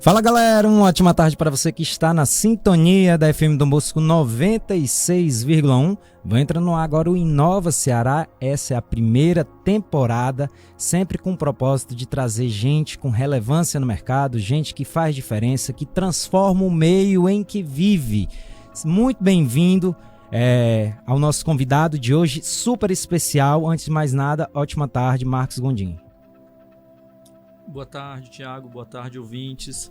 Fala galera, uma ótima tarde para você que está na sintonia da FM Dom Bosco 96,1. Vai entrando no ar agora o Inova Ceará. Essa é a primeira temporada, sempre com o propósito de trazer gente com relevância no mercado, gente que faz diferença, que transforma o meio em que vive. Muito bem-vindo ao nosso convidado de hoje, super especial. Antes de mais nada, ótima tarde, Marcos Gondim. Boa tarde, Thiago. Boa tarde, ouvintes.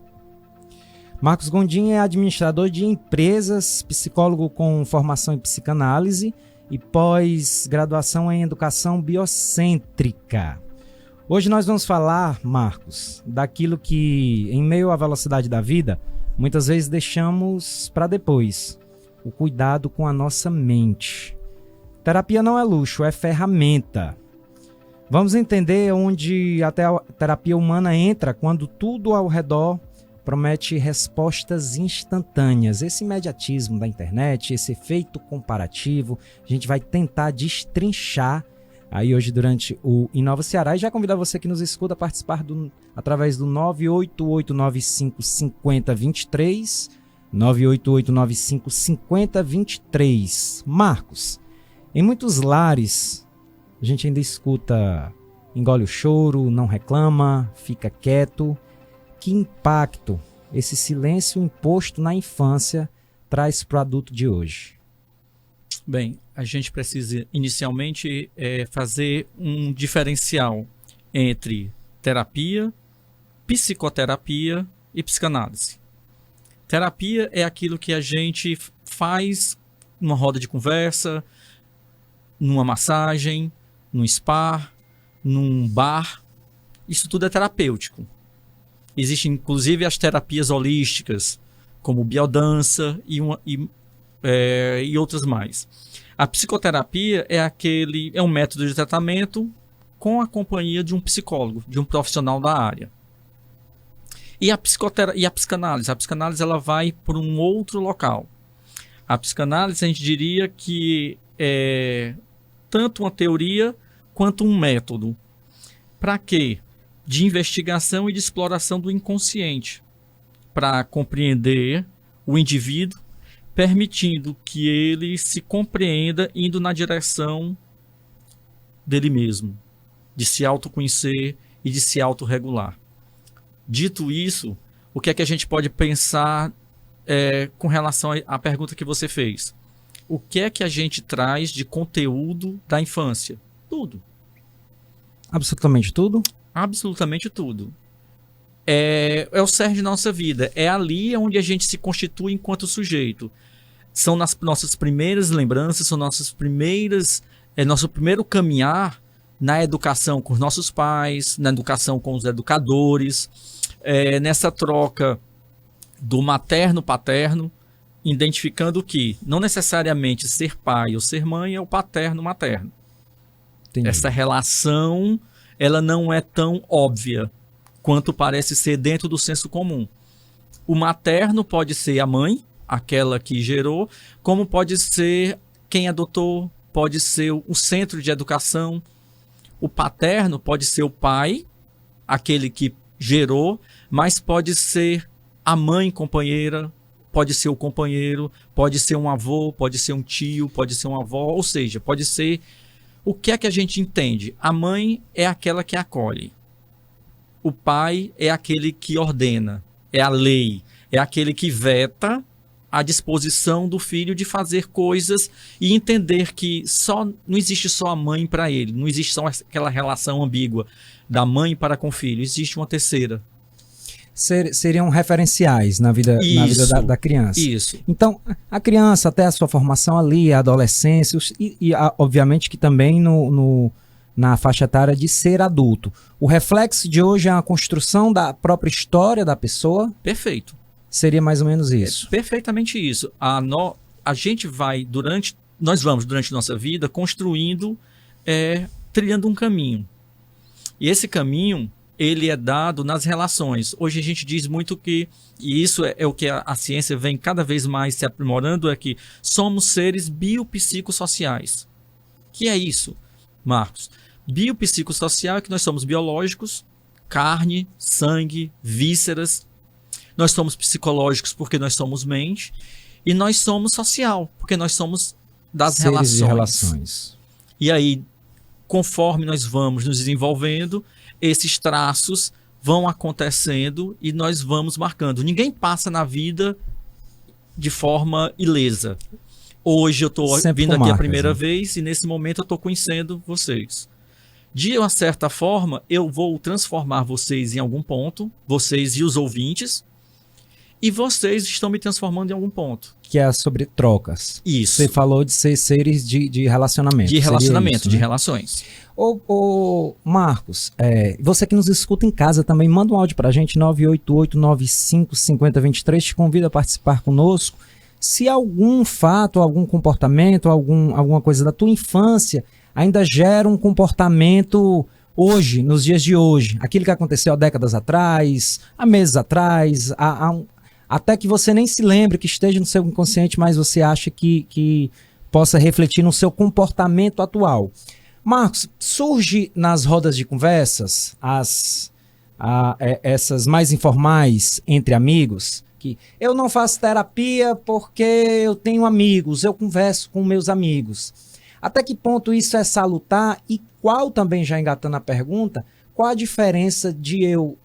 Marcos Gondim é administrador de empresas, psicólogo com formação em psicanálise e pós-graduação em educação biocêntrica. Hoje nós vamos falar, Marcos, daquilo que, em meio à velocidade da vida, muitas vezes deixamos para depois: o cuidado com a nossa mente. Terapia não é luxo, é ferramenta. Vamos entender onde até a terapia humana entra quando tudo ao redor promete respostas instantâneas. Esse imediatismo da internet, esse efeito comparativo, a gente vai tentar destrinchar aí hoje durante o Inova Ceará. E já convidar você que nos escuta a participar através do 988955023, 988955023. Marcos, em muitos lares a gente ainda escuta: engole o choro, não reclama, fica quieto. Que impacto esse silêncio imposto na infância traz para o adulto de hoje? Bem, a gente precisa inicialmente fazer um diferencial entre terapia, psicoterapia e psicanálise. Terapia é aquilo que a gente faz numa roda de conversa, numa massagem, num spa, num bar. Isso tudo é terapêutico. Existem inclusive as terapias holísticas, como biodança e outras mais. A psicoterapia é um método de tratamento com a companhia de um psicólogo, de um profissional da área. E a psicanálise? A psicanálise ela vai por um outro local. A psicanálise a gente diria que é tanto uma teoria quanto um método. Para quê? De investigação e de exploração do inconsciente, para compreender o indivíduo, permitindo que ele se compreenda indo na direção dele mesmo, de se autoconhecer e de se autorregular. Dito isso, o que é que a gente pode pensar com relação à pergunta que você fez? O que é que a gente traz de conteúdo da infância? Tudo. Absolutamente tudo? Absolutamente tudo. É o cerne da nossa vida. É ali onde a gente se constitui enquanto sujeito. São nas nossas primeiras lembranças, são nosso primeiro caminhar na educação com os nossos pais, na educação com os educadores, nessa troca do materno-paterno, identificando que não necessariamente ser pai ou ser mãe é o paterno-materno. Entendi. Essa relação ela não é tão óbvia quanto parece ser dentro do senso comum. O materno pode ser a mãe, aquela que gerou, como pode ser quem adotou, pode ser o centro de educação. O paterno pode ser o pai, aquele que gerou, mas pode ser a mãe companheira, pode ser o companheiro, pode ser um avô, pode ser um tio, pode ser uma avó, ou seja, pode ser... O que é que a gente entende? A mãe é aquela que acolhe. O pai é aquele que ordena, é a lei, é aquele que veta a disposição do filho de fazer coisas e entender que não existe só a mãe para ele, não existe só aquela relação ambígua da mãe para com o filho, existe uma terceira. Seriam referenciais na vida da criança. Isso. Então, a criança, até a sua formação ali, a adolescência, obviamente que também na faixa etária de ser adulto. O reflexo de hoje é a construção da própria história da pessoa? Perfeito. Seria mais ou menos isso? Perfeitamente isso. Nós vamos, durante nossa vida, construindo, trilhando um caminho. E esse caminho, ele é dado nas relações. Hoje a gente diz muito que, e isso é o que a ciência vem cada vez mais se aprimorando, é que somos seres biopsicossociais. Que é isso, Marcos? Biopsicossocial é que nós somos biológicos, carne, sangue, vísceras, nós somos psicológicos porque nós somos mente, e nós somos social, porque nós somos das Seres relações. de relações. E aí, conforme nós vamos nos desenvolvendo, esses traços vão acontecendo e nós vamos marcando. Ninguém passa na vida de forma ilesa. Hoje eu estou vindo aqui a primeira vez e nesse momento eu estou conhecendo vocês. De uma certa forma, eu vou transformar vocês em algum ponto, vocês e os ouvintes, e vocês estão me transformando em algum ponto. Que é sobre trocas. Isso. Você falou de ser seres de relacionamento. De relacionamento, isso, de né? relações. Ô Marcos, você que nos escuta em casa também, manda um áudio pra gente, 988-95-5023, te convido a participar conosco. Se algum fato, algum comportamento, alguma coisa da tua infância ainda gera um comportamento hoje, nos dias de hoje, aquilo que aconteceu há décadas atrás, há meses atrás, até que você nem se lembre, que esteja no seu inconsciente, mas você acha que possa refletir no seu comportamento atual. Marcos, surge nas rodas de conversas, essas mais informais entre amigos, que eu não faço terapia porque eu tenho amigos, eu converso com meus amigos. Até que ponto isso é salutar e qual, também já engatando a pergunta, qual a diferença de eu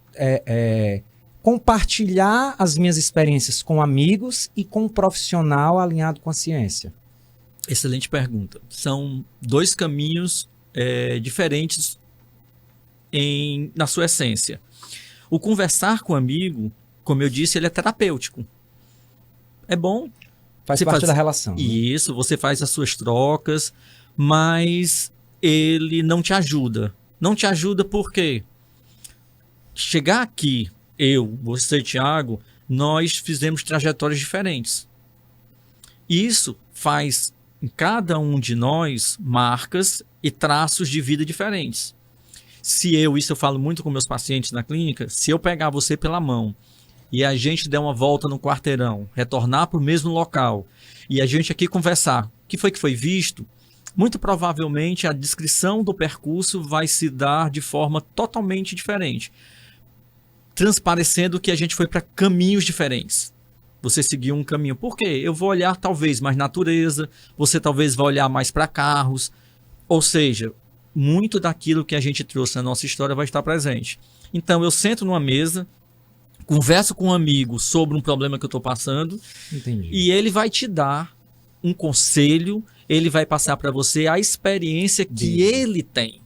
compartilhar as minhas experiências com amigos e com um profissional alinhado com a ciência? Excelente pergunta. São dois caminhos diferentes na sua essência. O conversar com o amigo, como eu disse, ele é terapêutico. É bom. Faz parte da relação. Isso, você faz as suas trocas, mas ele não te ajuda. Não te ajuda porque chegar aqui, eu, você, Thiago, nós fizemos trajetórias diferentes. Isso faz em cada um de nós marcas e traços de vida diferentes. Isso eu falo muito com meus pacientes na clínica, se eu pegar você pela mão e a gente der uma volta no quarteirão, retornar para o mesmo local e a gente aqui conversar, o que foi visto, muito provavelmente a descrição do percurso vai se dar de forma totalmente diferente, transparecendo que a gente foi para caminhos diferentes. Você seguiu um caminho. Por quê? Eu vou olhar talvez mais natureza, você talvez vai olhar mais para carros, ou seja, muito daquilo que a gente trouxe na nossa história vai estar presente. Então eu sento numa mesa, converso com um amigo sobre um problema que eu estou passando. Entendi. E ele vai te dar um conselho, ele vai passar para você a experiência que ele tem.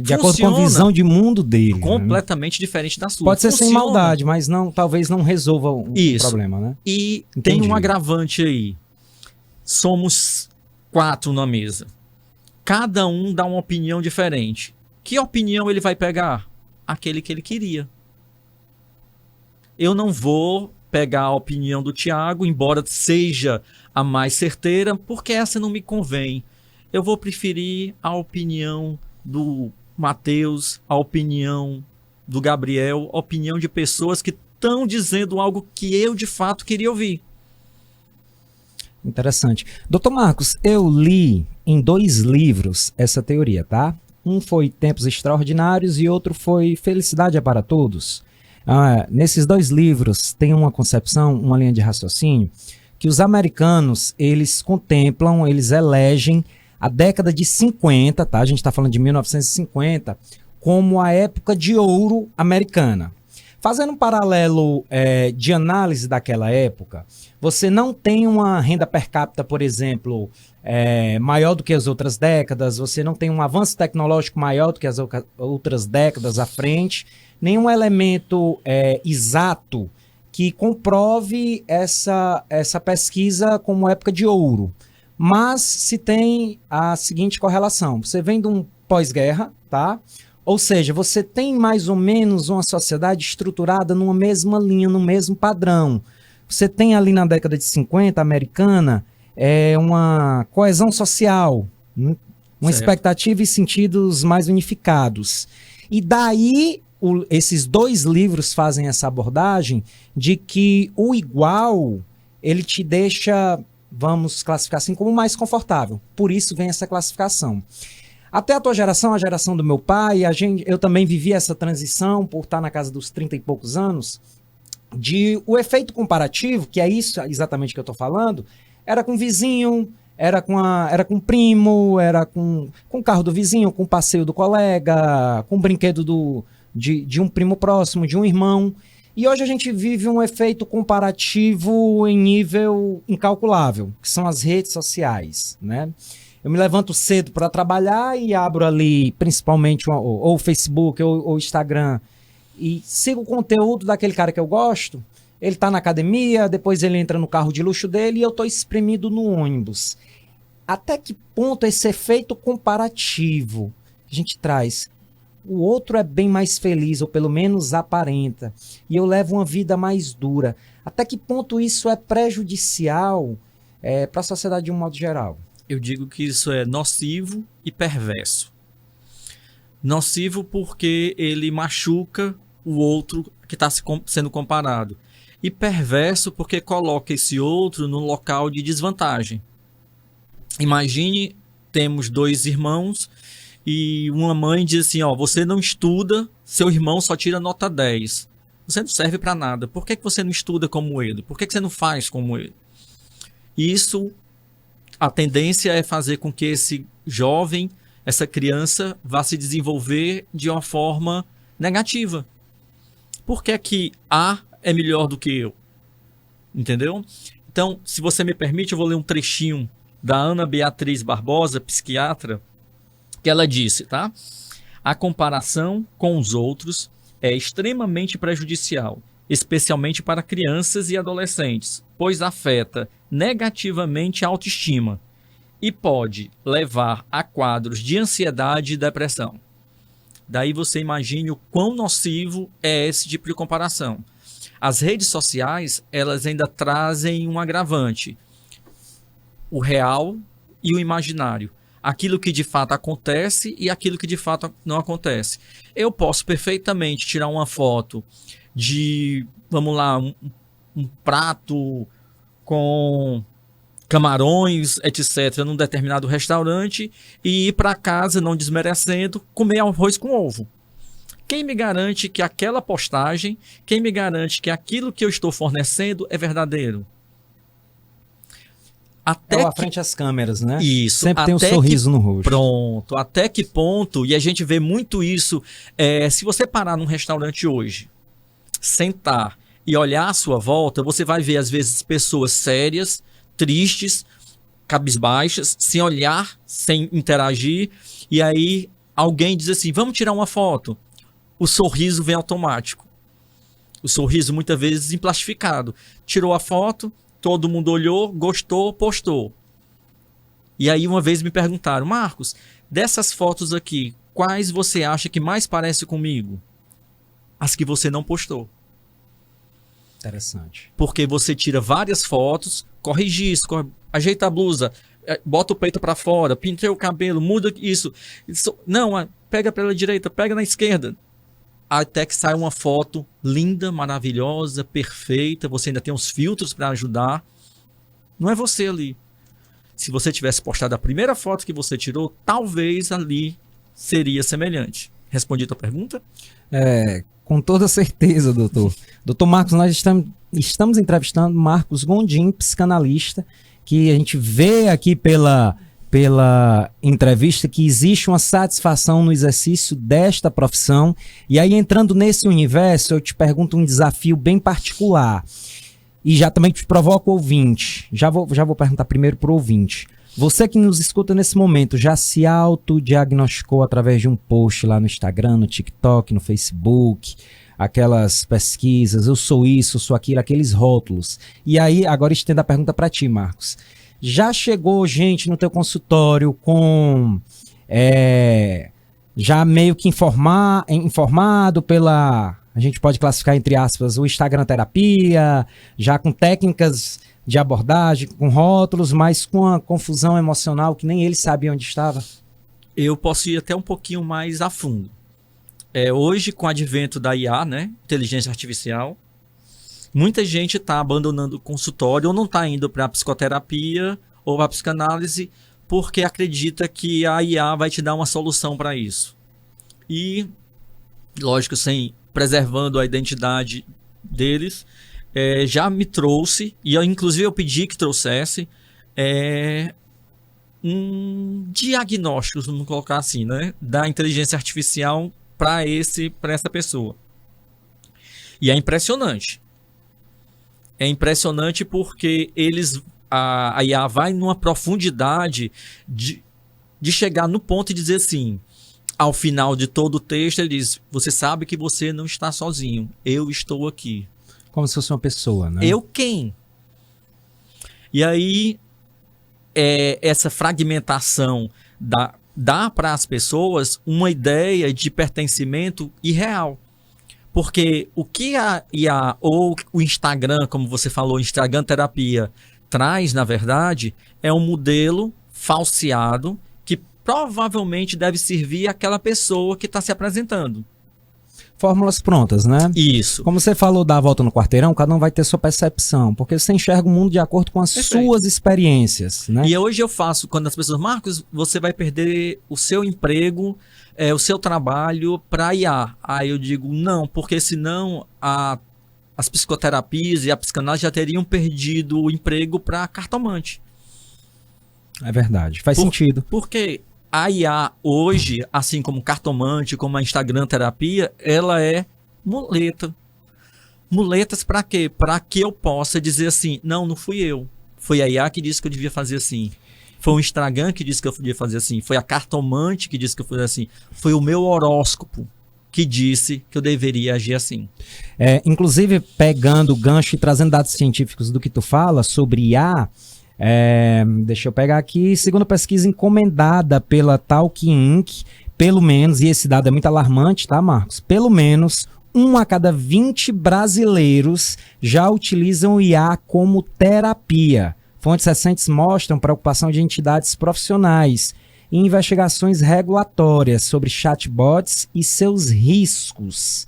De acordo com a visão de mundo dele. Completamente diferente da sua. Pode ser sem maldade, mas talvez não resolva o problema, né? E tem um agravante aí. Somos 4 na mesa. Cada um dá uma opinião diferente. Que opinião ele vai pegar? Aquele que ele queria. Eu não vou pegar a opinião do Thiago, embora seja a mais certeira, porque essa não me convém. Eu vou preferir a opinião do Matheus, a opinião do Gabriel, a opinião de pessoas que estão dizendo algo que eu de fato queria ouvir. Interessante. Doutor Marcos, eu li em 2 livros essa teoria, tá? Um foi Tempos Extraordinários e outro foi Felicidade é para Todos. Nesses 2 livros tem uma concepção, uma linha de raciocínio, que os americanos, eles contemplam, eles elegem a década de 50, tá? A gente está falando de 1950, como a época de ouro americana. Fazendo um paralelo de análise daquela época, você não tem uma renda per capita, por exemplo, maior do que as outras décadas, você não tem um avanço tecnológico maior do que as outras décadas à frente, nenhum elemento exato que comprove essa pesquisa como época de ouro. Mas se tem a seguinte correlação, você vem de um pós-guerra, tá? Ou seja, você tem mais ou menos uma sociedade estruturada numa mesma linha, no mesmo padrão. Você tem ali na década de 50, americana, uma coesão social, uma expectativa e sentidos mais unificados. E daí, esses 2 livros fazem essa abordagem de que o igual, ele te deixa, vamos classificar assim, como mais confortável. Por isso vem essa classificação. Até a tua geração, a geração do meu pai, eu também vivi essa transição por estar na casa dos 30 e poucos anos. de o efeito comparativo, que é isso exatamente que eu estou falando, era com o vizinho, era com o primo, era com o carro do vizinho, com o passeio do colega, com o brinquedo de um primo próximo, de um irmão. E hoje a gente vive um efeito comparativo em nível incalculável, que são as redes sociais, né? Eu me levanto cedo para trabalhar e abro ali, principalmente, ou o Facebook ou o Instagram, e sigo o conteúdo daquele cara que eu gosto. Ele está na academia, depois ele entra no carro de luxo dele e eu estou espremido no ônibus. Até que ponto esse efeito comparativo a gente traz? O outro é bem mais feliz, ou pelo menos aparenta, e eu levo uma vida mais dura. Até que ponto isso é prejudicial para a sociedade de um modo geral? Eu digo que isso é nocivo e perverso. Nocivo porque ele machuca o outro que está sendo comparado. E perverso porque coloca esse outro num local de desvantagem. Imagine, temos 2 irmãos e uma mãe diz assim, ó, você não estuda, seu irmão só tira nota 10. Você não serve para nada. Por que você não estuda como ele? Por que você não faz como ele? Isso, a tendência é fazer com que esse jovem, essa criança, vá se desenvolver de uma forma negativa. Por que que A é melhor do que eu? Entendeu? Então, se você me permite, eu vou ler um trechinho da Ana Beatriz Barbosa, psiquiatra, que ela disse, tá? A comparação com os outros é extremamente prejudicial, especialmente para crianças e adolescentes, pois afeta negativamente a autoestima e pode levar a quadros de ansiedade e depressão. Daí você imagine o quão nocivo é esse tipo de comparação. As redes sociais, elas ainda trazem um agravante. O real e o imaginário. Aquilo que de fato acontece e aquilo que de fato não acontece. Eu posso perfeitamente tirar uma foto de, vamos lá, um prato com camarões, etc., num determinado restaurante e ir para casa, não desmerecendo, comer arroz com ovo. Quem me garante que aquela postagem, quem me garante que aquilo que eu estou fornecendo é verdadeiro? Até à frente às câmeras, né? Isso. Sempre tem um sorriso no rosto. Pronto. Até que ponto, e a gente vê muito isso, se você parar num restaurante hoje, sentar e olhar à sua volta, você vai ver às vezes pessoas sérias, tristes, cabisbaixas, sem olhar, sem interagir, e aí alguém diz assim, vamos tirar uma foto. O sorriso vem automático. O sorriso muitas vezes emplastificado. Tirou a foto, todo mundo olhou, gostou, postou. E aí uma vez me perguntaram, Marcos, dessas fotos aqui, quais você acha que mais parece comigo? As que você não postou. Interessante. Porque você tira várias fotos, corrige isso, ajeita a blusa, bota o peito para fora, pintei o cabelo, muda isso. Não, pega pela direita, pega na esquerda. Até que sai uma foto linda, maravilhosa, perfeita. Você ainda tem uns filtros para ajudar. Não é você ali. Se você tivesse postado a primeira foto que você tirou, talvez ali seria semelhante. Respondi a tua pergunta? Com toda certeza, doutor. Doutor Marcos, nós estamos entrevistando Marcos Gondim, psicanalista, que a gente vê aqui pela entrevista que existe uma satisfação no exercício desta profissão. E aí, entrando nesse universo, eu te pergunto um desafio bem particular. E já também te provoco o ouvinte. Já vou perguntar primeiro para o ouvinte. Você que nos escuta nesse momento, já se autodiagnosticou através de um post lá no Instagram, no TikTok, no Facebook, aquelas pesquisas, eu sou isso, eu sou aquilo, aqueles rótulos. E aí, agora estendo a pergunta para ti, Marcos. Já chegou gente no teu consultório com já meio que informado pela, a gente pode classificar entre aspas, o Instagram terapia, já com técnicas de abordagem, com rótulos, mas com uma confusão emocional que nem ele sabia onde estava? Eu posso ir até um pouquinho mais a fundo. Hoje, com o advento da IA, né, inteligência artificial, muita gente está abandonando o consultório ou não está indo para a psicoterapia ou para a psicanálise porque acredita que a IA vai te dar uma solução para isso. E, lógico, preservando a identidade deles já me trouxe, e inclusive eu pedi que trouxesse um diagnóstico, vamos colocar assim, né, da inteligência artificial para essa pessoa. E é impressionante. É impressionante porque a IA vai numa profundidade de chegar no ponto e dizer assim, ao final de todo o texto, ele diz: você sabe que você não está sozinho, eu estou aqui. Como se fosse uma pessoa, né? Eu quem? E aí, essa fragmentação dá para as pessoas uma ideia de pertencimento irreal. Porque o que a IA ou o Instagram, como você falou, Instagram terapia, traz, na verdade, é um modelo falseado que provavelmente deve servir àquela pessoa que está se apresentando. Fórmulas prontas, né? Isso. Como você falou da volta no quarteirão, cada um vai ter sua percepção, porque você enxerga o mundo de acordo com as suas experiências, né? E hoje eu faço, quando as pessoas, Marcos, você vai perder o seu emprego, o seu trabalho para IA. Aí eu digo, não, porque senão as psicoterapias e a psicanálise já teriam perdido o emprego para cartomante. É verdade, faz sentido. Porque a IA hoje, assim como cartomante, como a Instagram terapia, ela é muleta. Muletas para quê? Para que eu possa dizer assim, não fui eu. Foi a IA que disse que eu devia fazer assim. Foi o Instagram que disse que eu devia fazer assim. Foi a cartomante que disse que eu devia fazer assim. Foi o meu horóscopo que disse que eu deveria agir assim. Inclusive, pegando o gancho e trazendo dados científicos do que tu fala sobre IA, deixa eu pegar aqui, segundo pesquisa encomendada pela Talk Inc., pelo menos, e esse dado é muito alarmante, tá, Marcos? Pelo menos 1 a cada 20 brasileiros já utilizam o IA como terapia. Fontes recentes mostram preocupação de entidades profissionais e investigações regulatórias sobre chatbots e seus riscos.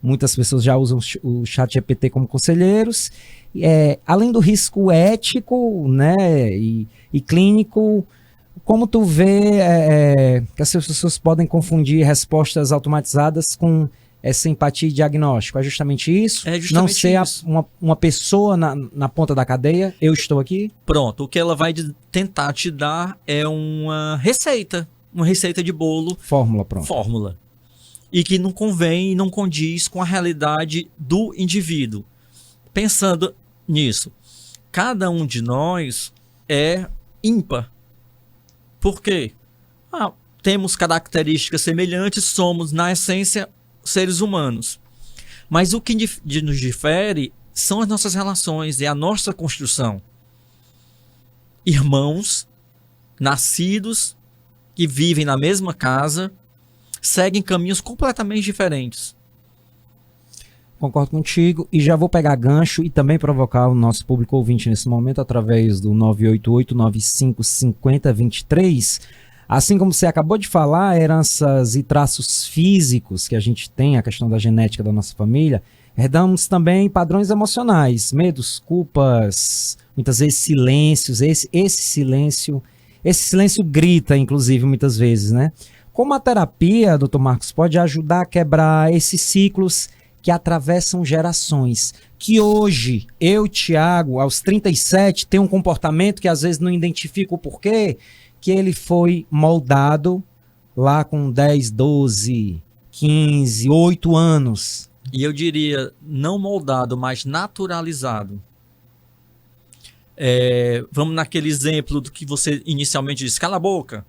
Muitas pessoas já usam o ChatGPT como conselheiros. Além do risco ético, né, e clínico, como tu vê que as pessoas podem confundir respostas automatizadas com essa empatia e diagnóstico? É justamente isso? É justamente não ser isso. uma pessoa na ponta da cadeia, eu estou aqui? Pronto, o que ela vai tentar te dar é uma receita de bolo. Fórmula, pronto. Fórmula. E que não convém e não condiz com a realidade do indivíduo. Pensando nisso, cada um de nós é ímpar. Por quê? Temos características semelhantes, somos, na essência, seres humanos. Mas o que nos difere são as nossas relações, é a nossa construção. Irmãos, nascidos, que vivem na mesma casa, seguem caminhos completamente diferentes. Concordo contigo e já vou pegar gancho e também provocar o nosso público ouvinte nesse momento através do 988-95-50-23. Assim como você acabou de falar, heranças e traços físicos que a gente tem, a questão da genética da nossa família, herdamos também padrões emocionais, medos, culpas, muitas vezes silêncios, esse silêncio grita, inclusive, muitas vezes, né? Como a terapia, Dr. Marcos, pode ajudar a quebrar esses ciclos que atravessam gerações, que hoje, eu, Thiago, aos 37, tenho um comportamento que às vezes não identifico o porquê, que ele foi moldado lá com 10, 12, 15, 8 anos. E eu diria, não moldado, mas naturalizado. Vamos naquele exemplo do que você inicialmente disse, cala a boca,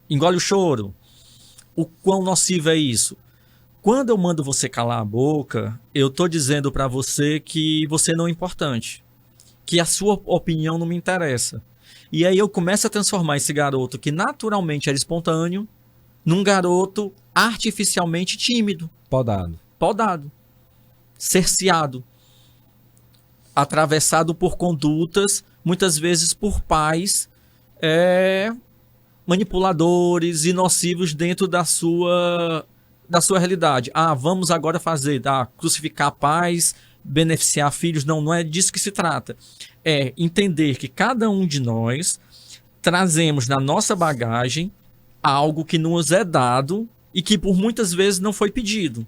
engole o choro. O quão nocivo é isso? Quando eu mando você calar a boca, eu estou dizendo para você que você não é importante, que a sua opinião não me interessa. E aí eu começo a transformar esse garoto que naturalmente era espontâneo num garoto artificialmente tímido. Podado. Cerceado. Atravessado por condutas, muitas vezes por pais manipuladores e nocivos dentro da sua realidade. Vamos agora crucificar pais, beneficiar filhos. Não é disso que se trata. É entender que cada um de nós trazemos na nossa bagagem algo que nos é dado e que por muitas vezes não foi pedido.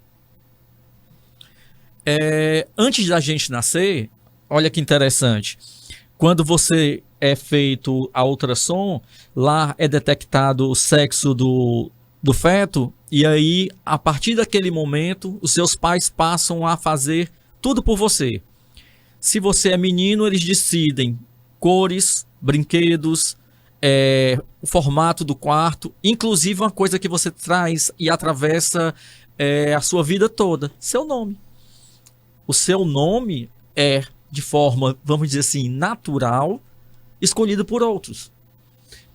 Antes da gente nascer, olha que interessante. Quando você é feito a ultrassom, lá é detectado o sexo do feto, e aí, a partir daquele momento, os seus pais passam a fazer tudo por você. Se você é menino, eles decidem cores, brinquedos, o formato do quarto, inclusive uma coisa que você traz e atravessa a sua vida toda, seu nome. O seu nome é, de forma, vamos dizer assim, natural, escolhido por outros.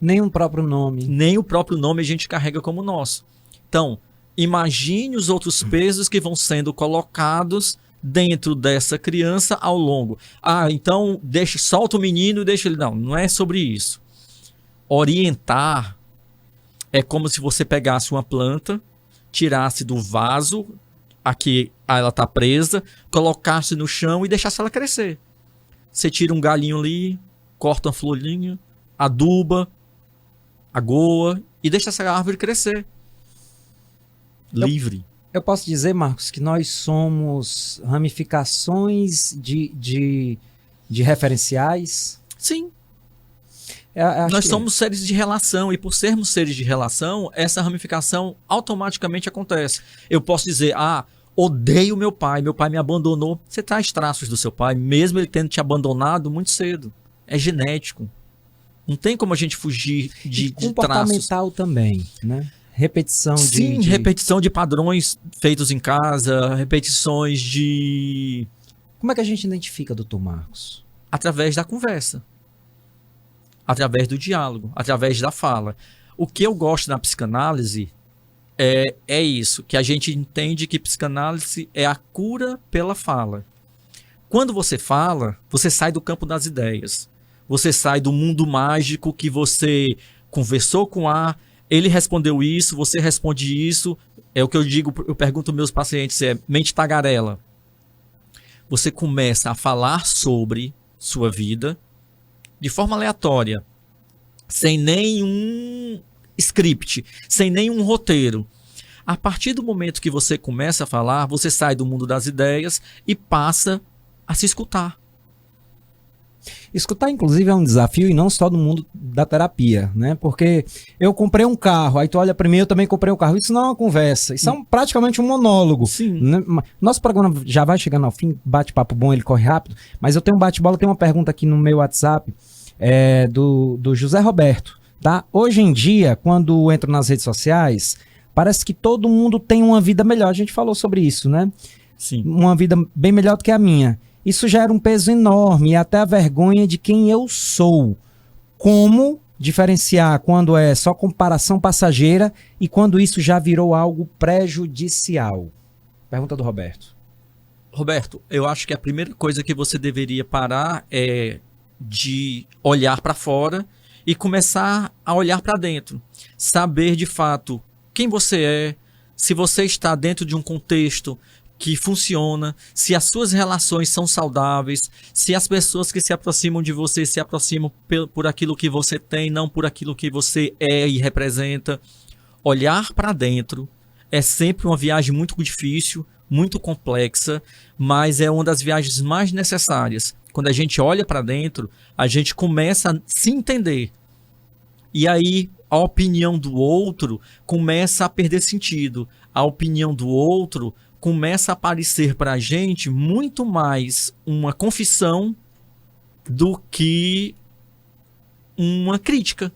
Nem o próprio nome. Nem o próprio nome a gente carrega como nosso. Então, imagine os outros pesos que vão sendo colocados dentro dessa criança ao longo. Então, solta o menino e deixa ele... Não é sobre isso. Orientar é como se você pegasse uma planta, tirasse do vaso, aqui ela está presa, colocasse no chão e deixasse ela crescer. Você tira um galinho ali, corta uma florinha, aduba, agoa e deixa essa árvore crescer. Livre. Eu posso dizer, Marcos, que nós somos ramificações de referenciais? Sim. Nós somos seres de relação, e por sermos seres de relação, essa ramificação automaticamente acontece. Eu posso dizer, odeio meu pai me abandonou. Você traz traços do seu pai, mesmo ele tendo te abandonado muito cedo. É genético. Não tem como a gente fugir de comportamental traços. Também, né? Repetição repetição de padrões feitos em casa, repetições de... Como é que a gente identifica, doutor Marcos? Através da conversa. Através do diálogo, através da fala. O que eu gosto na psicanálise é isso, que a gente entende que psicanálise é a cura pela fala. Quando você fala, você sai do campo das ideias. Você sai do mundo mágico que você conversou com ele respondeu isso, você responde isso. É o que eu digo, eu pergunto aos meus pacientes, mente tagarela. Você começa a falar sobre sua vida de forma aleatória, sem nenhum script, sem nenhum roteiro. A partir do momento que você começa a falar, você sai do mundo das ideias e passa a se escutar. Escutar, inclusive, é um desafio, e não só no mundo da terapia, né? Porque eu comprei um carro, aí tu olha pra mim, eu também comprei um carro. Isso não é uma conversa, isso é praticamente um monólogo. Sim. Né? Nosso programa já vai chegando ao fim, bate-papo bom, ele corre rápido, mas eu tenho um bate-bola, tem uma pergunta aqui no meu WhatsApp, do José Roberto, tá? Hoje em dia, quando entro nas redes sociais, parece que todo mundo tem uma vida melhor. A gente falou sobre isso, né? Sim. Uma vida bem melhor do que a minha. Isso gera um peso enorme e até a vergonha de quem eu sou. Como diferenciar quando é só comparação passageira e quando isso já virou algo prejudicial? Pergunta do Roberto. Roberto, eu acho que a primeira coisa que você deveria parar é de olhar para fora e começar a olhar para dentro. Saber de fato quem você é, se você está dentro de um contexto que funciona, se as suas relações são saudáveis, se as pessoas que se aproximam de você se aproximam por aquilo que você tem, não por aquilo que você é e representa. Olhar para dentro é sempre uma viagem muito difícil, muito complexa, mas é uma das viagens mais necessárias. Quando a gente olha para dentro, a gente começa a se entender. E aí a opinião do outro começa a perder sentido. A opinião do outro começa a aparecer para a gente muito mais uma confissão do que uma crítica.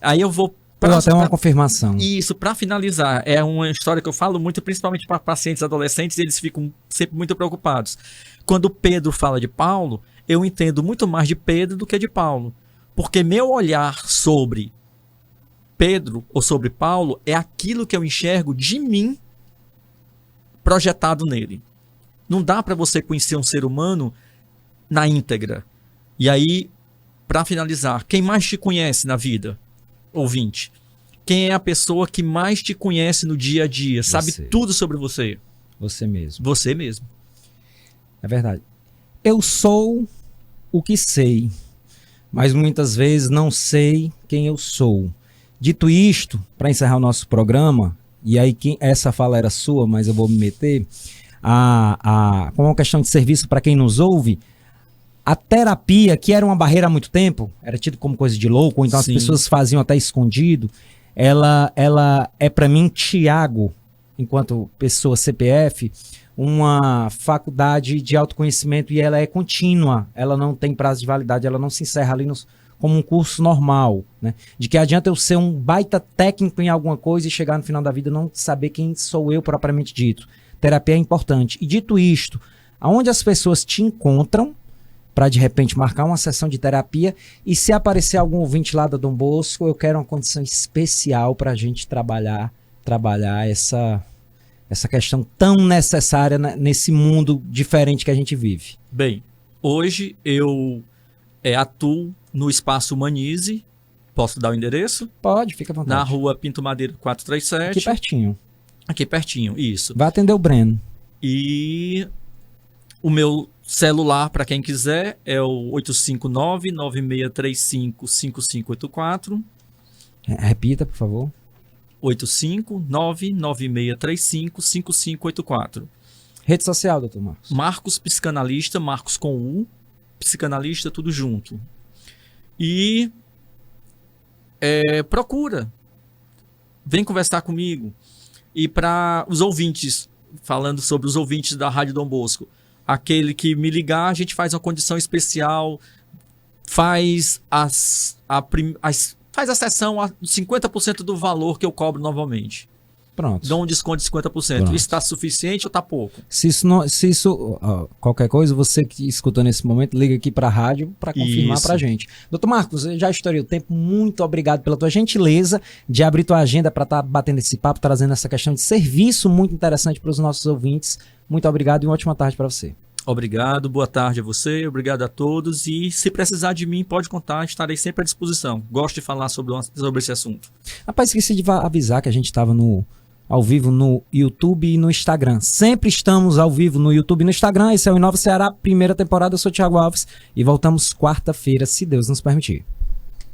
Aí eu vou... até uma confirmação. Isso, para finalizar, é uma história que eu falo muito, principalmente para pacientes adolescentes, eles ficam sempre muito preocupados. Quando Pedro fala de Paulo, eu entendo muito mais de Pedro do que de Paulo. Porque meu olhar sobre Pedro ou sobre Paulo é aquilo que eu enxergo de mim projetado nele. Não dá para você conhecer um ser humano na íntegra. E aí, para finalizar, quem mais te conhece na vida, ouvinte? Quem é a pessoa que mais te conhece no dia a dia? Sabe tudo sobre você? Você mesmo. Você mesmo. É verdade. Eu sou o que sei, mas muitas vezes não sei quem eu sou. Dito isto, para encerrar o nosso programa, e aí essa fala era sua, mas eu vou me meter, como uma questão de serviço para quem nos ouve, a terapia, que era uma barreira há muito tempo, era tido como coisa de louco, ou então Sim. as pessoas faziam até escondido, ela é para mim, Tiago, enquanto pessoa CPF, uma faculdade de autoconhecimento e ela é contínua, ela não tem prazo de validade, ela não se encerra ali como um curso normal, né? De que adianta eu ser um baita técnico em alguma coisa e chegar no final da vida e não saber quem sou eu propriamente dito. Terapia é importante. E dito isto, aonde as pessoas te encontram para de repente marcar uma sessão de terapia e se aparecer algum ouvinte lá da Dom Bosco, eu quero uma condição especial para a gente trabalhar essa questão tão necessária nesse mundo diferente que a gente vive. Bem, hoje eu atuo no Espaço Humanize. Posso dar o endereço? Pode, fica à vontade. Na rua Pinto Madeira 437. Aqui pertinho. Aqui pertinho, isso. Vai atender o Breno. E o meu celular, para quem quiser, é o 859-9635-5584. Repita, por favor. 859-9635-5584. Rede social, doutor Marcos. Marcos Psicanalista, Marcos com U, Psicanalista, tudo junto. E procura. Vem conversar comigo. E para os ouvintes, falando sobre os ouvintes da Rádio Dom Bosco, aquele que me ligar, a gente faz uma condição especial, faz a sessão a 50% do valor que eu cobro normalmente. Pronto. Dou um desconto de 50%. Pronto. Isso está suficiente ou está pouco? Se isso qualquer coisa, você que escutou nesse momento, liga aqui para a rádio para confirmar Isso. para a gente. Doutor Marcos, eu já estourei o tempo. Muito obrigado pela tua gentileza de abrir tua agenda para estar batendo esse papo, trazendo essa questão de serviço muito interessante para os nossos ouvintes. Muito obrigado e uma ótima tarde para você. Obrigado, boa tarde a você, obrigado a todos. E se precisar de mim, pode contar, estarei sempre à disposição. Gosto de falar sobre esse assunto. Rapaz, esqueci de avisar que a gente estava ao vivo no YouTube e no Instagram. Sempre estamos ao vivo no YouTube e no Instagram. Esse é o Inova Ceará, primeira temporada. Eu sou o Thiago Alves e voltamos quarta-feira, se Deus nos permitir.